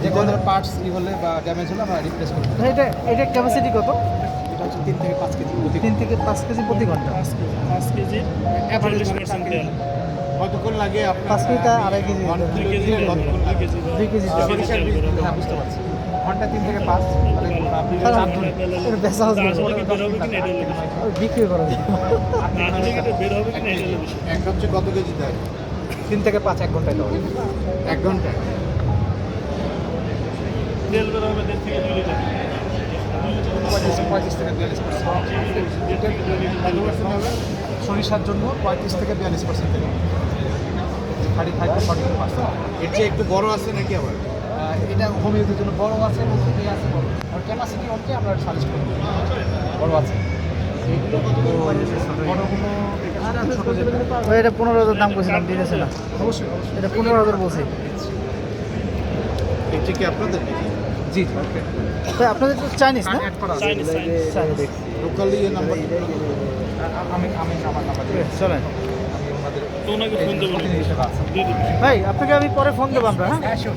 যে কোনো পার্টস হলে বা ড্যামেজ হলে আমরা রিপ্লেস করি। এটা ক্যাপাসিটি কত? এটা হচ্ছে 3 থেকে 5 কেজি প্রতি 3 থেকে 5 কেজি প্রতি ঘন্টা। 5 কেজি অ্যাভারেজ 40% তেল। কতক্ষণ লাগে আপনার? 5 কেজি 2.5 কেজি 2 কেজি তেল, 2 কেজি 2 কেজি তেল। সরিষার বীজ, হ্যাঁ বুঝতে পারছি। ঘন্টা 3 থেকে 5 আপনি কারণ 4 ধরে এটা বেচা হচ্ছে আসলে কি বের হবে কিনা এটা হলো বিষয়। বিক্রি করা যায়। আসলে কি এটা বের হবে কিনা এটা হলো বিষয়। এক হচ্ছে কত কেজি দেয়? 3 থেকে 5 এক ঘন্টায় দাও। 1 ঘন্টা তেল বের হবে 1.5 থেকে 2 লিটার। 35 থেকে 42% হবে। সরিষার জন্য 35 থেকে 42% তেল। 35 to 40%। এর চেয়ে একটু বড় আছে নাকি আবার? এটা হোমিওদের জন্য বড় আছে এবং এই আছে বড়। আর ক্যাপাসিটি অনুযায়ী আমরা সাজেস্ট করি। বড় আছে। বড়গুলো ছোট যেটা ভাই এটা 15,000 দাম কইছিলাম, দিতেছে না। অবশ্যই এটা 15,000 বলছি। এটা কি আপনাদের? জি জি ভাই আপনাদের তো চাইনিজ না? অ্যাড করা আছে। Chinese Chinese. লোকালি এই নাম্বার আমি আমার নাম্বার দিয়ে চলেন আমি ওনাদের তো ওনাকে ফোন দেবো না। হিসেবে আছে। দিয়ে দিবি। ভাই আপনাকে আমি পরে ফোন দেবো আমরা, হ্যাঁ? হ্যাঁ শিওর।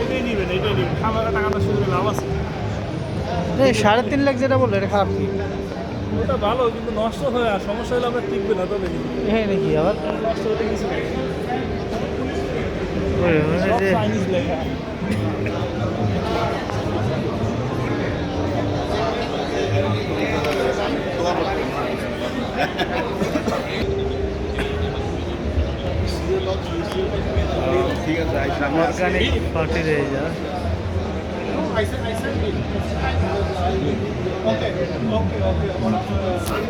এটাই নিবেন, এটাই নিবেন। খাবার টাকাটা শুধু লাভ আছে। এই 3.5 লাখ যেটা বললো এটা খারাপ কি? ওটা ভালো কিন্তু নষ্ট হয়ে আর সমস্যা হলে আমরা টিকবে না তবে হ্যাঁ নাকি আবার? নষ্ট হতে কিছু নেই। ওই সব যে চাইনিজ লেখা। ঠিক আছে অর্গানিক ফার্টিলাইজার। ওকে ওকে ওকে